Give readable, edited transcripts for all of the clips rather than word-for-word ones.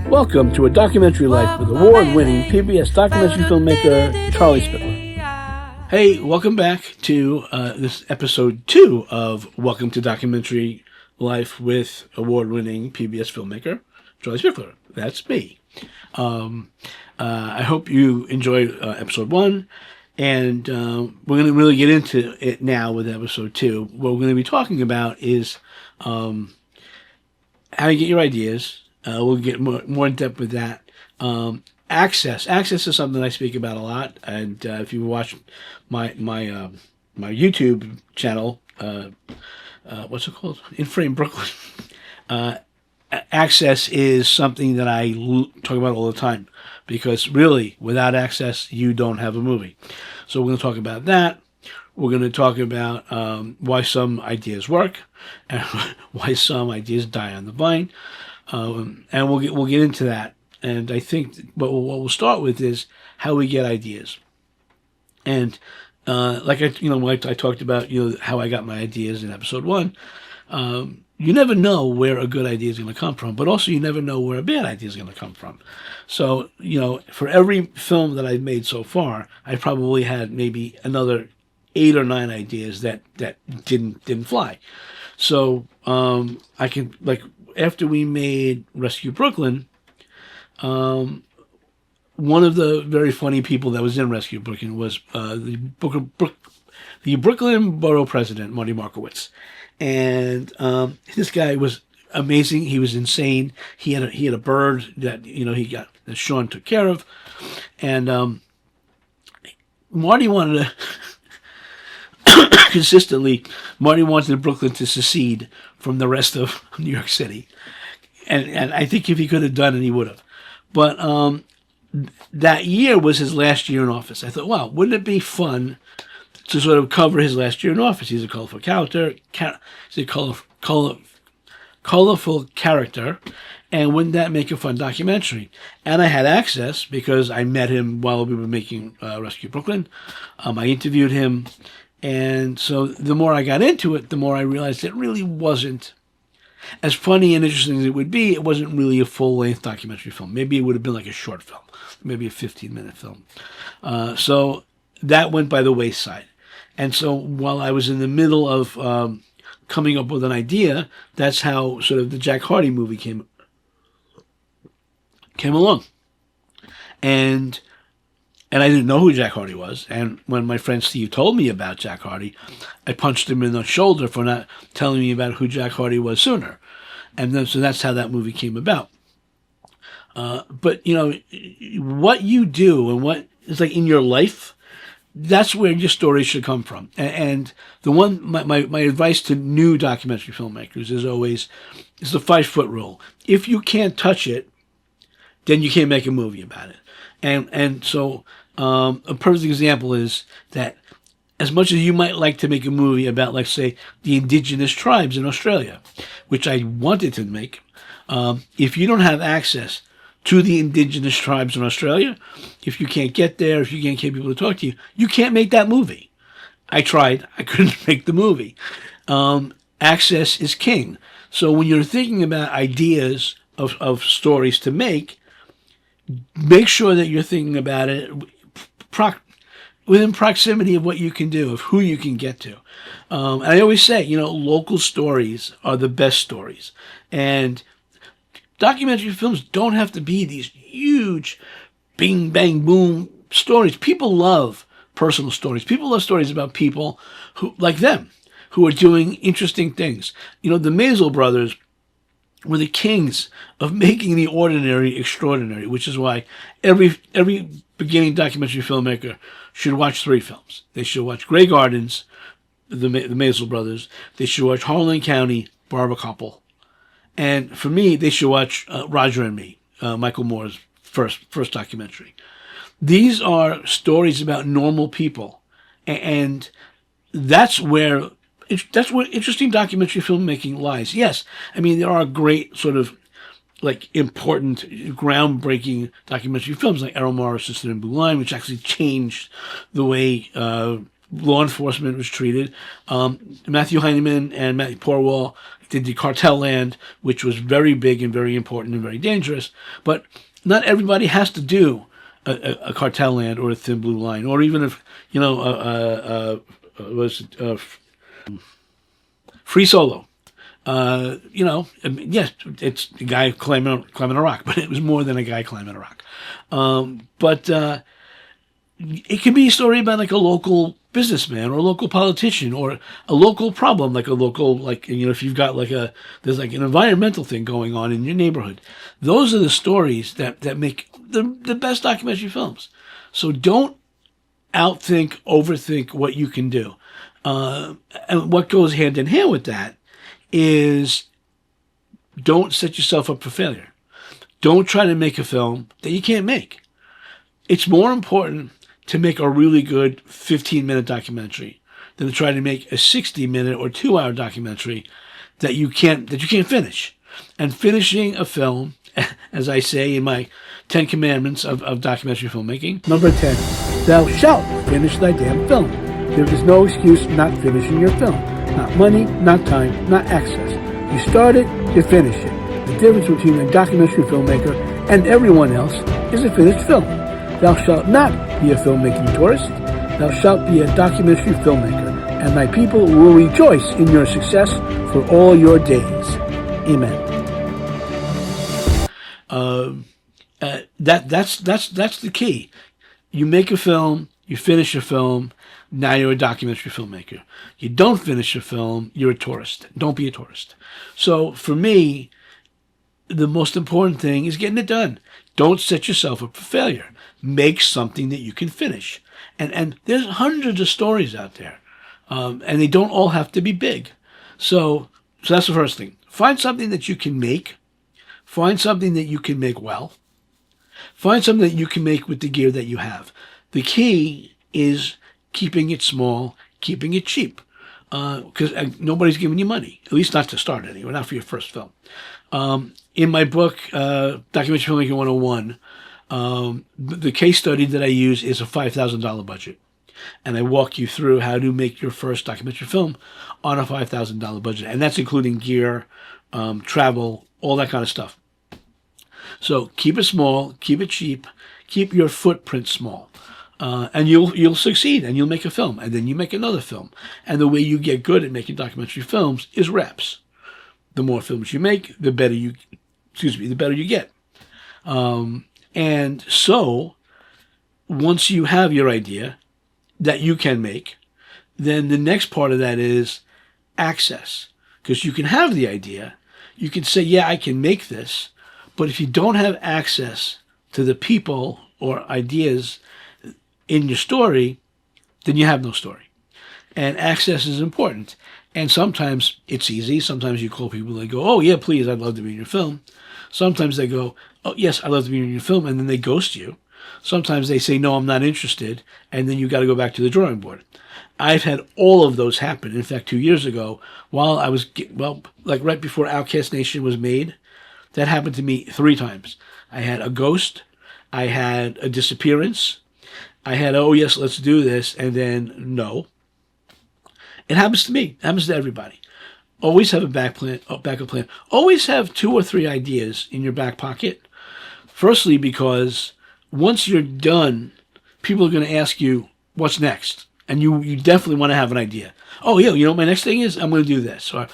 Welcome to A Documentary Life with award-winning PBS documentary filmmaker Charlie Spickler. Hey, welcome back to this episode 2 of Welcome to Documentary Life with award-winning PBS filmmaker Charlie Spickler. That's me. I hope you enjoyed episode 1, and we're going to really get into it now with episode 2. What we're going to be talking about is how you get your ideas. We'll get more in depth with that. Access is something I speak about a lot, and if you watch my YouTube channel, what's it called? In Frame Brooklyn. Access is something that I talk about all the time, because really, without access, you don't have a movie. So we're going to talk about that. We're going to talk about why some ideas work and why some ideas die on the vine. And we'll get into that. And I think what we'll start with is how we get ideas. And like I talked about, how I got my ideas in episode 1. You never know where a good idea is going to come from, but also you never know where a bad idea is going to come from. So for every film that I've made so far, I probably had maybe another 8 or 9 ideas that didn't fly. So I can, like, after we made Rescue Brooklyn, one of the very funny people that was in Rescue Brooklyn was the Brooklyn Borough President, Marty Markowitz. And this guy was amazing. He was insane. He had a bird that that Sean took care of, and Marty wanted to consistently. Marty wanted Brooklyn to secede from the rest of New York City, and I think if he could have done it, he would have. But that year was his last year in office. I thought, wow, wouldn't it be fun to sort of cover his last year in office? He's a colorful character. He's a colorful character, and wouldn't that make a fun documentary? And I had access because I met him while we were making Rescue Brooklyn. I interviewed him. And so the more I got into it, the more I realized it really wasn't as funny and interesting as it would be. It wasn't really a full-length documentary film. Maybe it would have been like a short film, maybe a 15-minute film. So that went by the wayside. And so while I was in the middle of coming up with an idea, that's how sort of the Jack Hardy movie came along. And I didn't know who Jack Hardy was. And when my friend Steve told me about Jack Hardy, I punched him in the shoulder for not telling me about who Jack Hardy was sooner. And then, so that's how that movie came about. But, what you do and what is like in your life, that's where your story should come from. And the one, my advice to new documentary filmmakers is always, it's the 5-foot rule. If you can't touch it, then you can't make a movie about it. And so a perfect example is that as much as you might like to make a movie about, like, say, the indigenous tribes in Australia, which I wanted to make, if you don't have access to the indigenous tribes in Australia, if you can't get there, if you can't get people to talk to you, you can't make that movie. I tried. I couldn't make the movie. Access is king. So when you're thinking about ideas of stories to make sure that you're thinking about it within proximity of what you can do, of who you can get to. And I always say, local stories are the best stories. And documentary films don't have to be these huge bing, bang, boom stories. People love personal stories. People love stories about people who, like them, who are doing interesting things. The Maisel brothers were the kings of making the ordinary extraordinary, which is why every beginning documentary filmmaker should watch 3 films. They should watch Grey Gardens, the Maisel brothers. They should watch Harlan County, Barbara Koppel. And for me, they should watch Roger and Me, Michael Moore's first documentary. These are stories about normal people, and that's where interesting documentary filmmaking lies. Yes, I mean, there are great sort of like important, groundbreaking documentary films like Errol Morris' Sister in Blue Line, which actually changed the way law enforcement was treated. Matthew Heineman and Matthew Porwall did the Cartel Land, which was very big and very important and very dangerous. But not everybody has to do a Cartel Land or a Thin Blue Line, or even if Free Solo. Yes, it's a guy climbing a rock, but it was more than a guy climbing a rock. But it could be a story about like a local businessman or a local politician or a local problem, like a local, if you've got there's like an environmental thing going on in your neighborhood. Those are the stories that make the best documentary films. So don't overthink what you can do. And what goes hand in hand with that is don't set yourself up for failure. Don't try to make a film that you can't make. It's more important to make a really good 15-minute documentary than to try to make a 60-minute or 2-hour documentary that you can't finish. And finishing a film, as I say in my 10 commandments of documentary filmmaking. Number 10, thou shalt finish thy damn film. There is no excuse for not finishing your film. Not money, not time, not access. You start it, you finish it. The difference between a documentary filmmaker and everyone else is a finished film. Thou shalt not be a filmmaking tourist. Thou shalt be a documentary filmmaker, and my people will rejoice in your success for all your days. Amen. That's the key. You make a film, you finish a film, now you're a documentary filmmaker. You don't finish a film, you're a tourist. Don't be a tourist. So for me, the most important thing is getting it done. Don't set yourself up for failure. Make something that you can finish. And there's hundreds of stories out there. And they don't all have to be big. So that's the first thing. Find something that you can make. Find something that you can make well. Find something that you can make with the gear that you have. The key is keeping it small, keeping it cheap. Because nobody's giving you money, at least not to start anyway, not for your first film. In my book, Documentary Filmmaking 101, the case study that I use is a $5,000 budget. And I walk you through how to make your first documentary film on a $5,000 budget. And that's including gear, travel, all that kind of stuff. So keep it small, keep it cheap, keep your footprint small. And you'll succeed, and you'll make a film, and then you make another film. And the way you get good at making documentary films is reps. The more films you make, the better you get. And so, once you have your idea that you can make, then the next part of that is access. Because you can have the idea, you can say, yeah, I can make this, but if you don't have access to the people or ideas in your story, then you have no story. And access is important. And sometimes it's easy. Sometimes you call people and they go, oh, yeah, please, I'd love to be in your film. Sometimes they go, oh, yes, I'd love to be in your film, and then they ghost you. Sometimes they say, no, I'm not interested, and then you got to go back to the drawing board. I've had all of those happen. In fact, 2 years ago, while I was, right before Outcast Nation was made, that happened to me 3 times. I had a ghost, I had a disappearance, I had, oh, yes, let's do this, and then no. It happens to me. It happens to everybody. Always have a backup plan. Always have 2 or 3 ideas in your back pocket. Firstly, because once you're done, people are going to ask you, what's next? And you definitely want to have an idea. Oh, yeah, you know what my next thing is? I'm going to do this. Or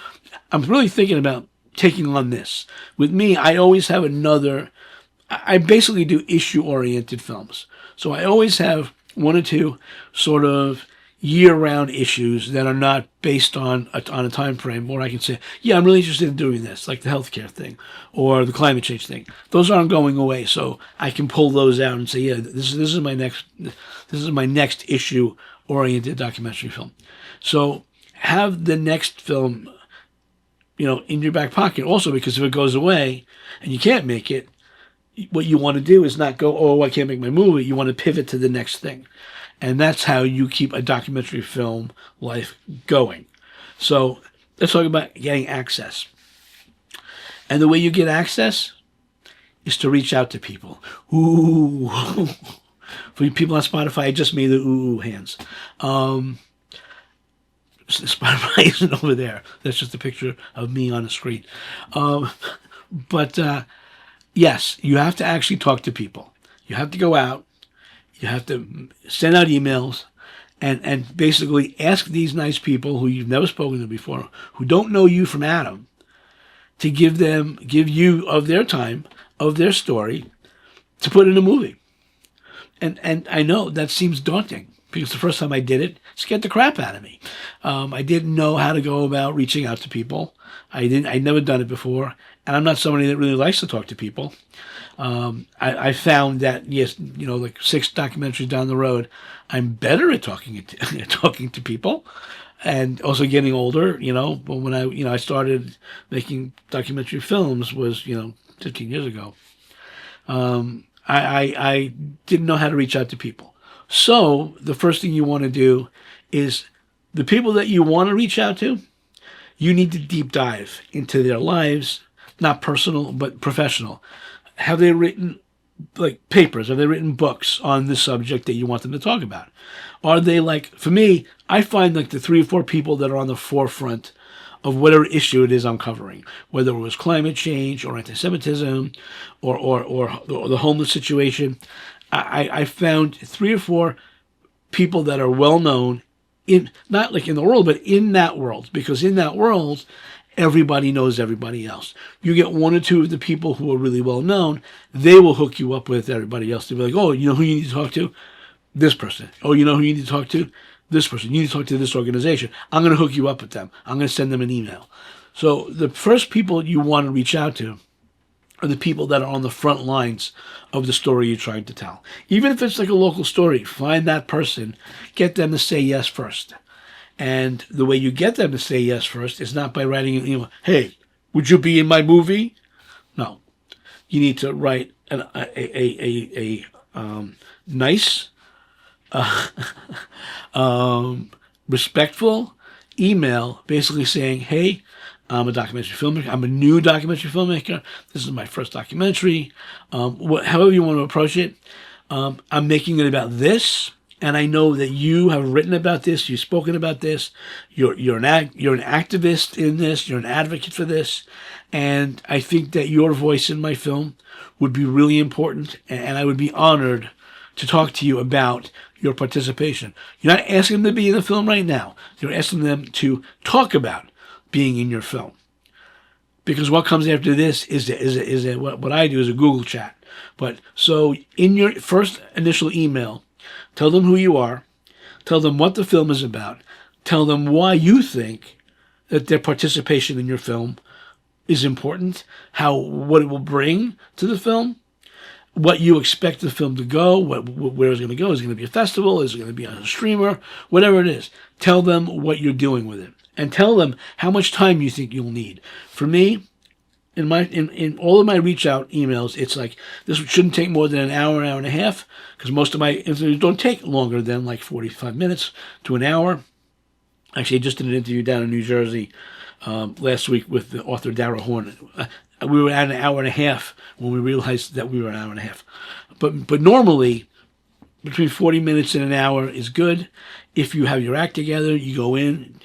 I'm really thinking about taking on this. With me, I always have I basically do issue-oriented films. So I always have 1 or 2 sort of year-round issues that are not based on a time frame where I can say, yeah, I'm really interested in doing this, like the healthcare thing or the climate change thing. Those aren't going away, so I can pull those out and say, yeah, this is my next issue-oriented documentary film. So have the next film, in your back pocket. Also, because if it goes away and you can't make it, what you want to do is not go, oh, I can't make my movie. You want to pivot to the next thing. And that's how you keep a documentary film life going. So let's talk about getting access. And the way you get access is to reach out to people. Ooh. For people on Spotify, I just made the ooh hands. Spotify isn't over there. That's just a picture of me on the screen. But yes, you have to actually talk to people. You have to go out. You have to send out emails and basically ask these nice people who you've never spoken to before, who don't know you from Adam, to give you of their time, of their story, to put in a movie. And I know that seems daunting because the first time I did it scared the crap out of me. I didn't know how to go about reaching out to people. I'd never done it before, and I'm not somebody that really likes to talk to people. I found that, yes, like 6 documentaries down the road, I'm better at talking to people, and also getting older. But when I started making documentary films was 15 years ago. I didn't know how to reach out to people. So the first thing you want to do is the people that you want to reach out to, you need to deep dive into their lives, not personal, but professional. Have they written papers? Have they written books on this subject that you want them to talk about? Are they for me, I find the 3 or 4 people that are on the forefront of whatever issue it is I'm covering, whether it was climate change or anti-Semitism or the homeless situation. I found 3 or 4 people that are well known not in the world, but in that world, because in that world, everybody knows everybody else. You get 1 or 2 of the people who are really well known, they will hook you up with everybody else. They'll be like, oh, you know who you need to talk to? This person. Oh, you know who you need to talk to? This person. You need to talk to this organization. I'm going to hook you up with them. I'm going to send them an email. So the first people you want to reach out to are the people that are on the front lines of the story you're trying to tell. Even if it's a local story, find that person, get them to say yes first. And the way you get them to say yes first is not by writing, hey, would you be in my movie? No. You need to write a nice, respectful email basically saying, hey, I'm a documentary filmmaker. I'm a new documentary filmmaker. This is my first documentary. However you want to approach it, I'm making it about this. And I know that you have written about this. You've spoken about this. You're an activist in this. You're an advocate for this. And I think that your voice in my film would be really important. And I would be honored to talk to you about your participation. You're not asking them to be in the film right now. You're asking them to talk about being in your film. Because what comes after this is what I do is a Google chat. But so in your first initial email, tell them who you are, tell them what the film is about, tell them why you think that their participation in your film is important, what it will bring to the film, what you expect the film to go, where it's going to go. Is it going to be a festival? Is it going to be on a streamer? Whatever it is, tell them what you're doing with it. And tell them how much time you think you'll need. For me, in all of my reach out emails, it's this shouldn't take more than an hour and a half, because most of my interviews don't take longer than 45 minutes to an hour. Actually, I just did an interview down in New Jersey last week with the author Dara Horn. We were at an hour and a half when we realized that we were an hour and a half. But normally, between 40 minutes and an hour is good. If you have your act together, you go in,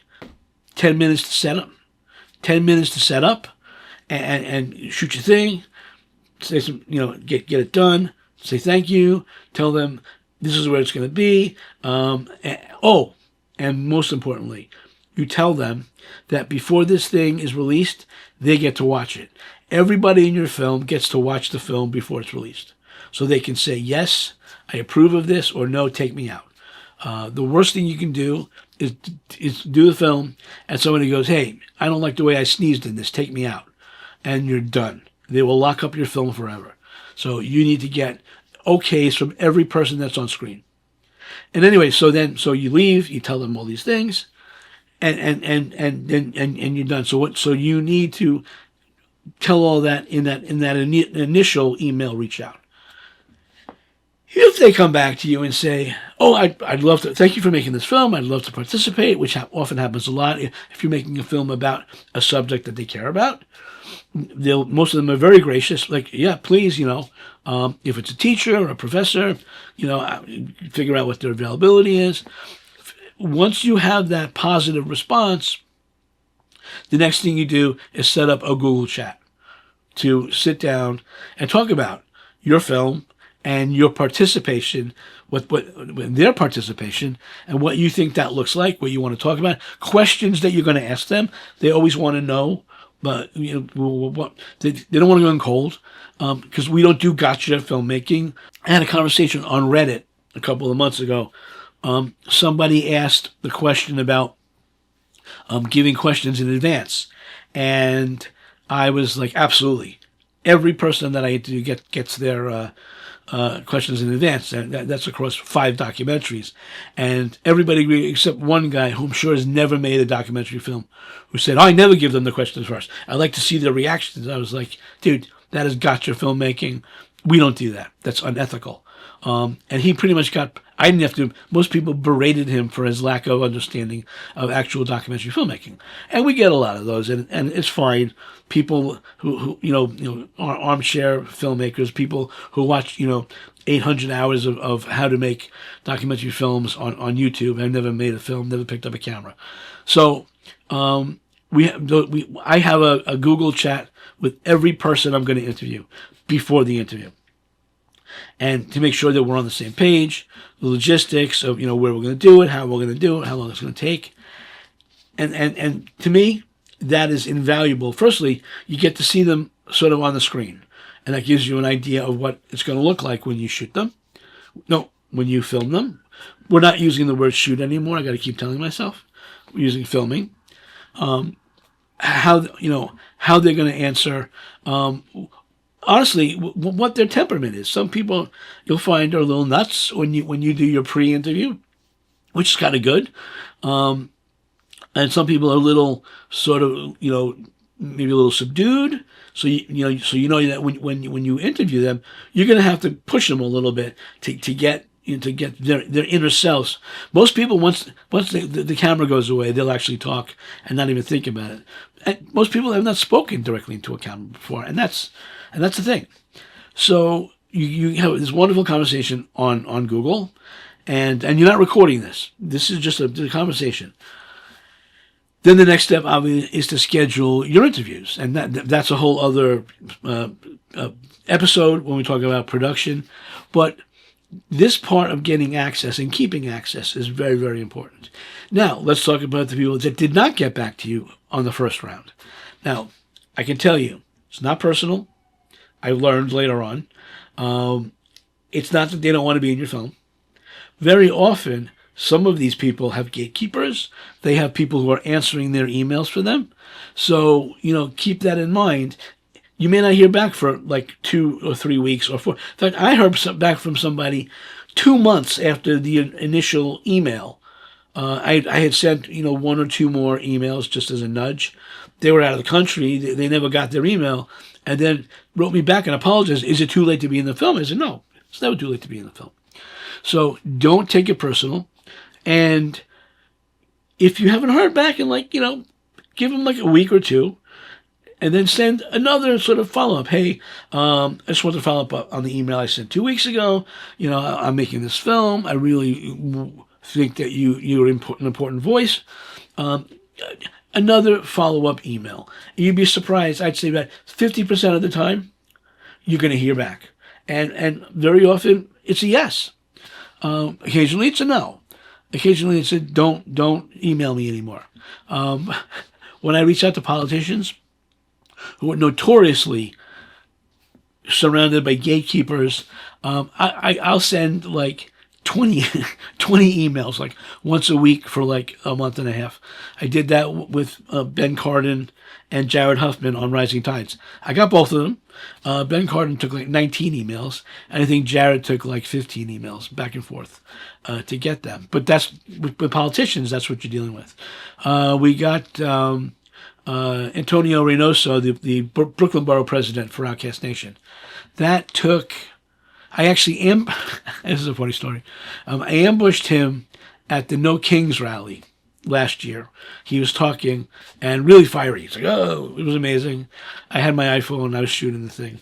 10 minutes to set up, 10 minutes to set up, and shoot your thing, say some, get it done, say thank you, tell them this is where it's going to be. And most importantly, you tell them that before this thing is released, they get to watch it. Everybody in your film gets to watch the film before it's released. So they can say, yes, I approve of this, or no, take me out. The worst thing you can do is do the film and somebody goes, hey, I don't like the way I sneezed in this, take me out. And you're done. They will lock up your film forever. So you need to get okays from every person that's on screen. And anyway, so you leave, you tell them all these things, and you're done. So you need to tell all that in that initial email reach out. If they come back to you and say, oh, I'd love to, thank you for making this film, I'd love to participate, which often happens a lot if you're making a film about a subject that they care about, most of them are very gracious, yeah, please, if it's a teacher or a professor, figure out what their availability is. once you have that positive response, the next thing you do is set up a Google chat to sit down and talk about your film and your participation with their participation and what you think that looks like, what you want to talk about, questions that you're going to ask them. They always want to know, but what they don't want to go in cold because we don't do gotcha filmmaking. I had a conversation on Reddit a couple of months ago. Somebody asked the question about giving questions in advance, and I was like, absolutely. Every person that I interview gets their questions in advance, and that's across 5 documentaries. And everybody agreed except one guy who I'm sure has never made a documentary film, who said, I never give them the questions first. I like to see their reactions. I was like, dude, that is gotcha filmmaking. We don't do that. That's unethical. And he pretty much I didn't have to, most people berated him for his lack of understanding of actual documentary filmmaking. And we get a lot of those, and it's fine. People who are armchair filmmakers, people who watch, 800 hours of how to make documentary films on YouTube. I've never made a film, never picked up a camera. So, I have a Google chat with every person I'm going to interview before the interview. And to make sure that we're on the same page, the logistics of, where we're going to do it, how we're going to do it, how long it's going to take. And to me, that is invaluable. Firstly, you get to see them sort of on the screen. And that gives you an idea of what it's going to look like when you shoot them. No, when you film them. We're not using the word shoot anymore. I got to keep telling myself. We're using filming. How they're going to answer. Honestly, what their temperament is. Some people you'll find are a little nuts when you do your pre-interview, which is kind of good. And some people are a little sort of, maybe a little subdued. So you know that when you interview them, you're going to have to push them a little bit to get their inner selves. Most people, once the camera goes away, they'll actually talk and not even think about it. And most people have not spoken directly into a camera before, and that's the thing. So you have this wonderful conversation on Google, and you're not recording this. This is just a conversation. Then the next step, obviously, is to schedule your interviews, and that's a whole other episode when we talk about production. But this part of getting access and keeping access is very, very important. Now, let's talk about the people that did not get back to you on the first round. Now, I can tell you, it's not personal. I learned later on. It's not that they don't want to be in your film. Very often, some of these people have gatekeepers. They have people who are answering their emails for them. So, keep that in mind. You may not hear back for like 2 or 3 weeks or 4. In fact, I heard back from somebody 2 months after the initial email. I had sent, 1 or 2 more emails just as a nudge. They were out of the country. They never got their email. And then wrote me back and apologized. Is it too late to be in the film? I said, no, it's never too late to be in the film. So don't take it personal. And if you haven't heard back in give them like a week or 2, and then send another sort of follow-up. Hey, I just want to follow up on the email I sent 2 weeks ago. I'm making this film. I really think that you're an important voice. Another follow-up email. You'd be surprised. I'd say about 50% of the time, you're going to hear back. And very often, it's a yes. Occasionally, it's a no. Occasionally, it's a don't email me anymore. When I reach out to politicians who are notoriously surrounded by gatekeepers, I'll send like 20 emails like once a week for like a month and a half. I did that with Ben Cardin and Jared Huffman on Rising Tides. I got both of them. Ben Cardin took like 19 emails, and I think Jared took like 15 emails back and forth to get them. But that's with politicians, that's what you're dealing with. We got Antonio Reynoso, the Brooklyn Borough president for Outcast Nation. That took... this is a funny story. I ambushed him at the No Kings rally last year. He was talking and really fiery. He's like, oh, it was amazing. I had my iPhone and I was shooting the thing.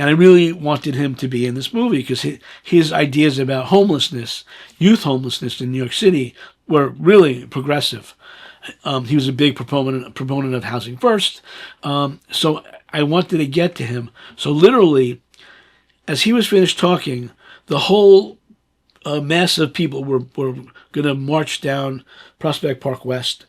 And I really wanted him to be in this movie because his ideas about homelessness, youth homelessness in New York City, were really progressive. He was a big proponent of housing first. So I wanted to get to him. So literally, as he was finished talking, the whole mass of people were going to march down Prospect Park West.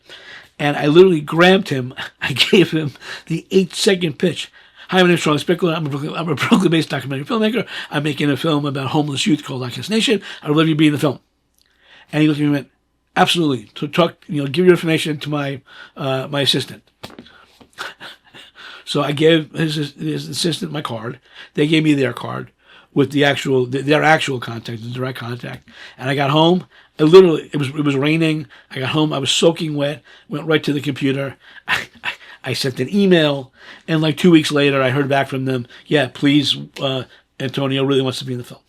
And I literally grabbed him. I gave him the 8-second pitch. Hi, my name is Charlie Spickler. I'm a Brooklyn-based documentary filmmaker. I'm making a film about homeless youth called Outcast Nation. I'd love you to be in the film. And he looked at me and went, absolutely. To talk, give your information to my assistant. So I gave his assistant my card. They gave me their card with their actual contact, the direct contact. And I got home. It was raining. I got home. I was soaking wet. Went right to the computer. I sent an email, and like 2 weeks later, I heard back from them. Yeah, please, Antonio really wants to be in the film,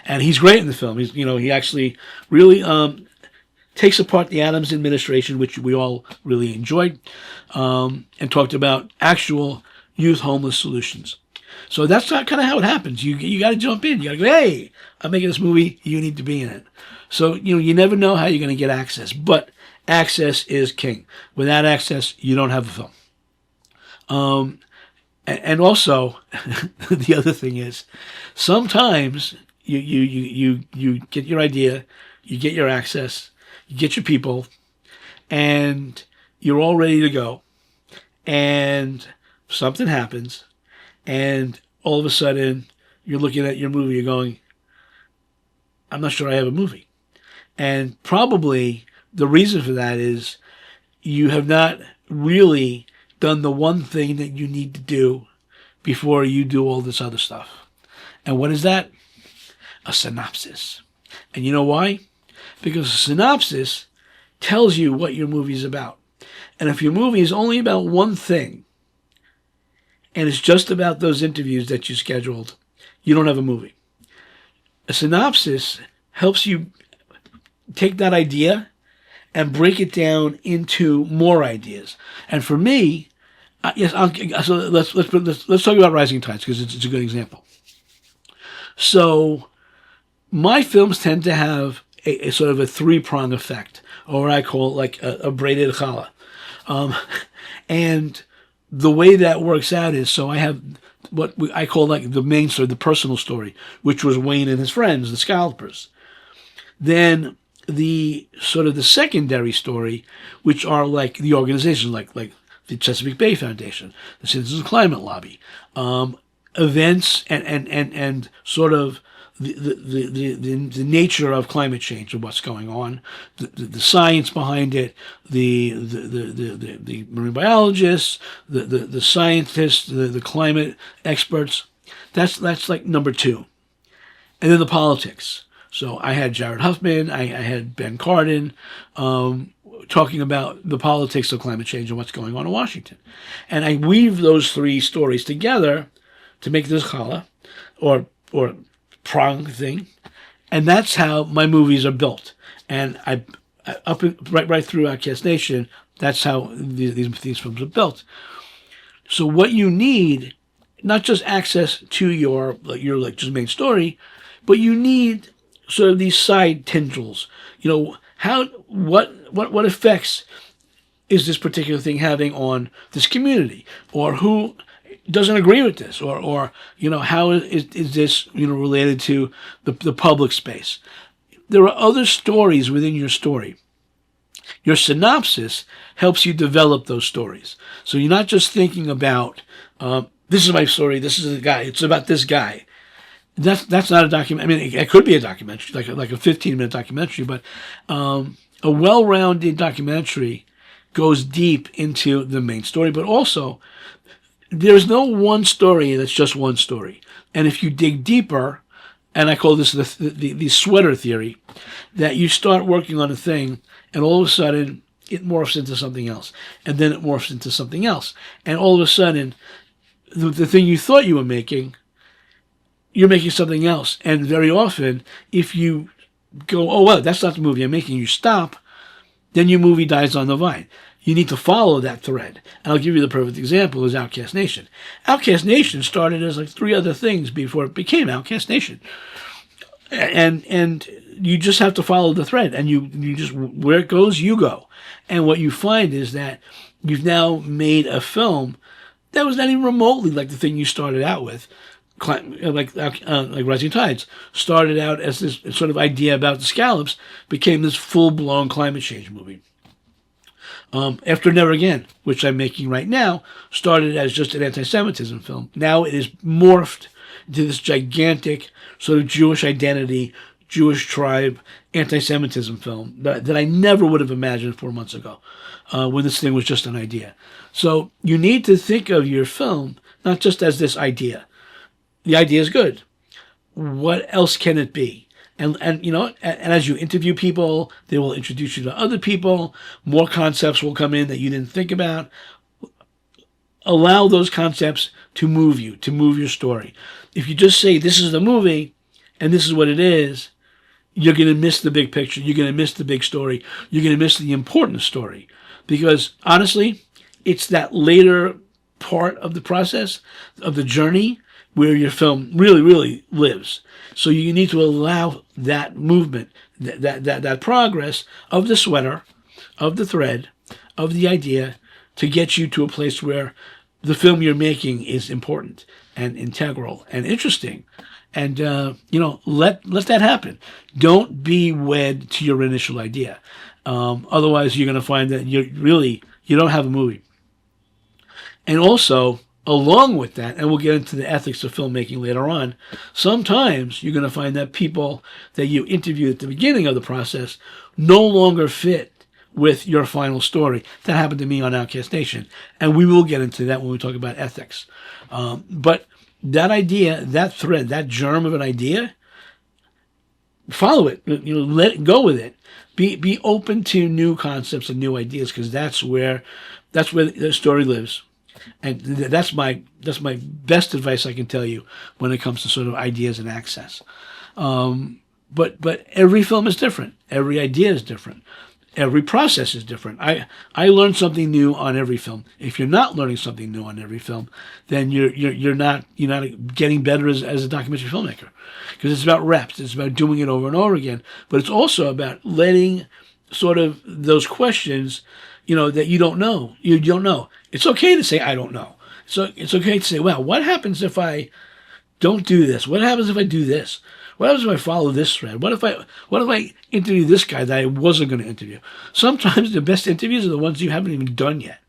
and he's great in the film. He actually really takes apart the Adams administration, which we all really enjoyed, and talked about actual youth homeless solutions. So that's kind of how it happens. You got to jump in. You got to go, hey, I'm making this movie. You need to be in it. So you never know how you're going to get access, but access is king. Without access, you don't have a film. And also, the other thing is, sometimes you get your idea, you get your access, you get your people, and you're all ready to go, and something happens, and all of a sudden you're looking at your movie, you're going, I'm not sure I have a movie. And probably the reason for that is you have not really done the one thing that you need to do before you do all this other stuff. And what is that? A synopsis. And you know why? Because a synopsis tells you what your movie is about. And if your movie is only about one thing, and it's just about those interviews that you scheduled, you don't have a movie. A synopsis helps you take that idea and break it down into more ideas. And for me, yes, so let's talk about Rising Tides because it's a good example. So my films tend to have a sort of a 3-prong effect, or what I call like a braided challah. And the way that works out is, so I have what I call like the main story, the personal story, which was Wayne and his friends, the scalpers. Then the sort of the secondary story, which are like the organizations, like the Chesapeake Bay Foundation, the Citizens Climate Lobby, events and sort of the nature of climate change and what's going on, the science behind it, the marine biologists, the scientists, the climate experts. That's like number 2, and then the politics. So I had Jared Huffman, I had Ben Cardin, talking about the politics of climate change and what's going on in Washington. And I weave those 3 stories together to make this challah or prong thing. And that's how my movies are built. And right through Outcast Nation, that's how these films are built. So what you need, not just access to your like just main story, but you need sort of these side tendrils. What effects is this particular thing having on this community, or who doesn't agree with this, or how is this related to the public space? There are other stories within your story. Your synopsis helps you develop those stories. So you're not just thinking about this is my story, this is the guy, it's about this guy. That's not a document. I mean, it could be a documentary, like a 15-minute documentary, but a well-rounded documentary goes deep into the main story. But also, there's no one story that's just one story. And if you dig deeper, and I call this the sweater theory, that you start working on a thing, and all of a sudden it morphs into something else, and then it morphs into something else, and all of a sudden the thing you thought you were making, you're making something else. And very often, if you go, oh, well, that's not the movie I'm making, you stop, then your movie dies on the vine. You need to follow that thread. And I'll give you the perfect example is Outcast Nation. Outcast Nation started as like 3 other things before it became Outcast Nation. And you just have to follow the thread, and you just, where it goes, you go. And what you find is that you've now made a film that was not even remotely like the thing you started out with. Like Rising Tides started out as this sort of idea about the scallops, became this full-blown climate change movie. After Never Again, which I'm making right now, started as just an anti-Semitism film. Now it is morphed into this gigantic sort of Jewish identity, Jewish tribe, anti-Semitism film that I never would have imagined 4 months ago, when this thing was just an idea. So you need to think of your film not just as this idea. The idea is good. What else can it be? And as you interview people, they will introduce you to other people. More concepts will come in that you didn't think about. Allow those concepts to move you, to move your story. If you just say, this is the movie, and this is what it is, you're going to miss the big picture. You're going to miss the big story. You're going to miss the important story. Because, honestly, it's that later part of the process, of the journey, where your film really, really lives. So you need to allow that movement, that progress of the sweater, of the thread, of the idea, to get you to a place where the film you're making is important and integral and interesting. And, let that happen. Don't be wed to your initial idea. Otherwise, you're going to find that you don't have a movie. And also, along with that, and we'll get into the ethics of filmmaking later on, sometimes you're going to find that people that you interviewed at the beginning of the process no longer fit with your final story. That happened to me on Outcast Nation, and we will get into that when we talk about ethics. But that idea, that thread, that germ of an idea, follow it. Let it go with it. Be open to new concepts and new ideas, because that's where the story lives. And that's my best advice I can tell you when it comes to sort of ideas and access. But every film is different. Every idea is different. Every process is different. I learn something new on every film. If you're not learning something new on every film, then you're not getting better as a documentary filmmaker, because it's about reps. It's about doing it over and over again. But it's also about letting sort of those questions, that you don't know. You don't know. It's okay to say, I don't know. So it's okay to say, well, what happens if I don't do this? What happens if I do this? What happens if I follow this thread? What if I interview this guy that I wasn't going to interview? Sometimes the best interviews are the ones you haven't even done yet.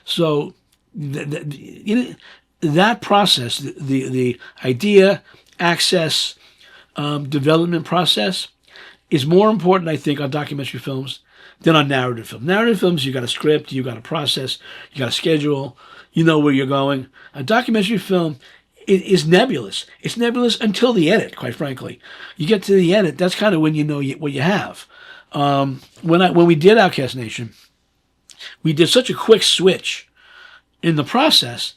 So that process, the idea, access, development process, is more important, I think, on documentary films than on narrative film. Narrative films, you got a script, you got a process, you got a schedule, you know where you're going. A documentary film is nebulous. It's nebulous until the edit, quite frankly. You get to the edit, that's kind of when you know what you have. When we did Outcast Nation, we did such a quick switch in the process,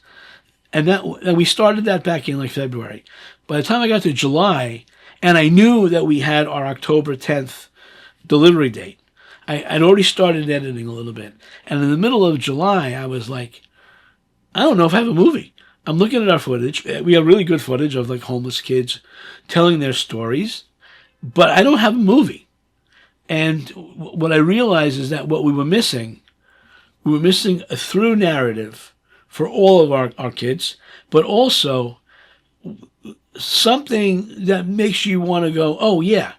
and we started that back in like February. By the time I got to July, and I knew that we had our October 10th delivery date, I'd already started editing a little bit. And in the middle of July, I was like, I don't know if I have a movie. I'm looking at our footage. We have really good footage of like homeless kids telling their stories, but I don't have a movie. And what I realized is that what we were missing a through narrative for all of our kids, but also something that makes you want to go, oh yeah,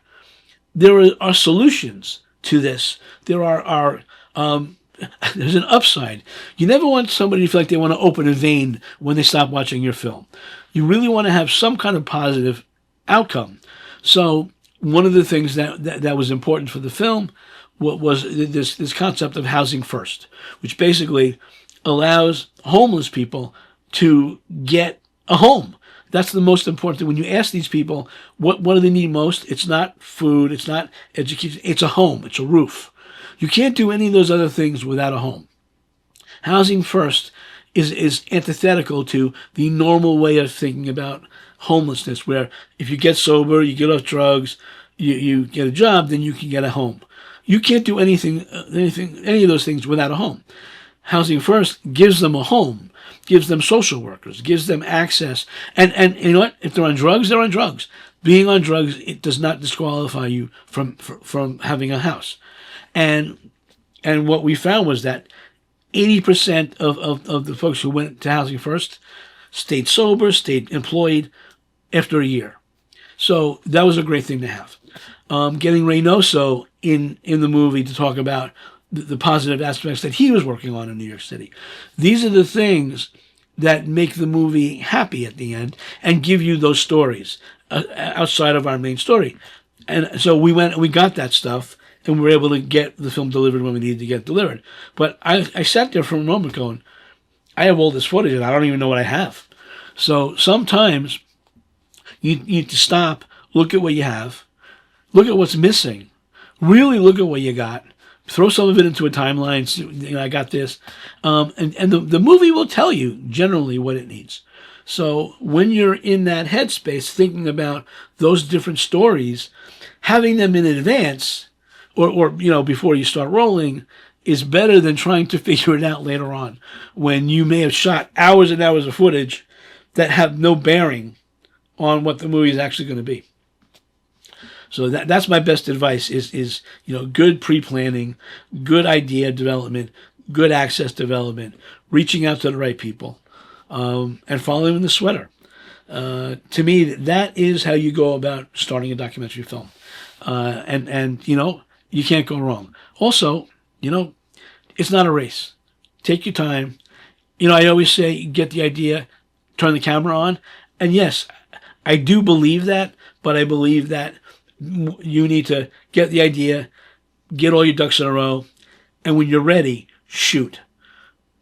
there are solutions to this. There are there's an upside. You never want somebody to feel like they want to open a vein when they stop watching your film. You really want to have some kind of positive outcome. So one of the things that was important for the film was this concept of housing first, which basically allows homeless people to get a home. That's the most important thing. When you ask these people, what do they need most? It's not food. It's not education. It's a home. It's a roof. You can't do any of those other things without a home. Housing first is antithetical to the normal way of thinking about homelessness, where if you get sober, you get off drugs, you get a job, then you can get a home. You can't do any of those things without a home. Housing First gives them a home, gives them social workers, gives them access. And you know what? If they're on drugs, they're on drugs. Being on drugs, it does not disqualify you from having a house. And what we found was that 80% of the folks who went to Housing First stayed sober, stayed employed after a year. So that was a great thing to have. Getting Reynoso in the movie to talk about the positive aspects that he was working on in New York City. These are the things that make the movie happy at the end and give you those stories outside of our main story. And so we got that stuff, and we were able to get the film delivered when we needed to get it delivered. But I sat there for a moment going, I have all this footage and I don't even know what I have. So sometimes you need to stop, look at what you have, look at what's missing, really look at what you got, throw some of it into a timeline, see, I got this. And the movie will tell you generally what it needs. So when you're in that headspace thinking about those different stories, having them in advance or before you start rolling is better than trying to figure it out later on when you may have shot hours and hours of footage that have no bearing on what the movie is actually going to be. So that's my best advice is good pre-planning, good idea development, good access development, reaching out to the right people, and following the sweater. To me, that is how you go about starting a documentary film. And you can't go wrong. Also, it's not a race. Take your time. I always say, get the idea, turn the camera on. And yes, I do believe that, but I believe that you need to get the idea, get all your ducks in a row, and when you're ready, shoot.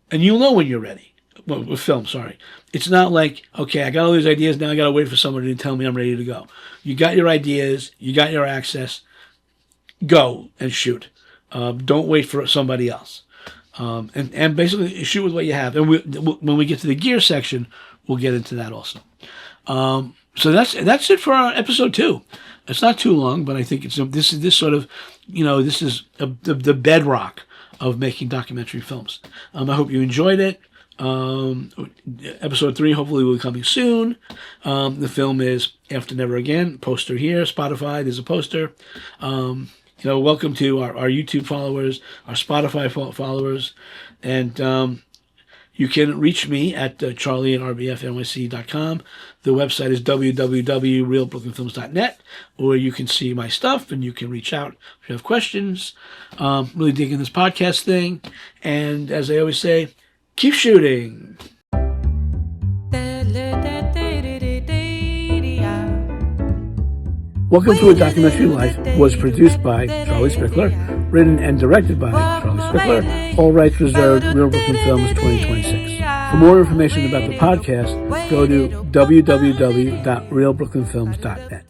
And you'll know when you're ready. Well, with film, sorry. It's not like, okay, I got all these ideas, now I got to wait for somebody to tell me I'm ready to go. You got your ideas, you got your access, go and shoot. Don't wait for somebody else. And basically shoot with what you have. And when we get to the gear section, we'll get into that also. So that's it for our episode 2. It's not too long, but I think this is the bedrock of making documentary films. I hope you enjoyed it. Episode 3 hopefully will be coming soon. The film is After Never Again. Poster here. Spotify, there's a poster. Welcome to our YouTube followers, our Spotify followers, and you can reach me at charlie@rbfnyc.com. The website is www.realbrooklynfilms.net, or you can see my stuff and you can reach out if you have questions. Really digging this podcast thing, and as I always say, keep shooting. Welcome to A Documentary Life was produced by Charlie Spickler, written and directed by Charlie Spickler, all rights reserved, Real Brooklyn Films 2026. For more information about the podcast, go to www.realbrooklynfilms.net.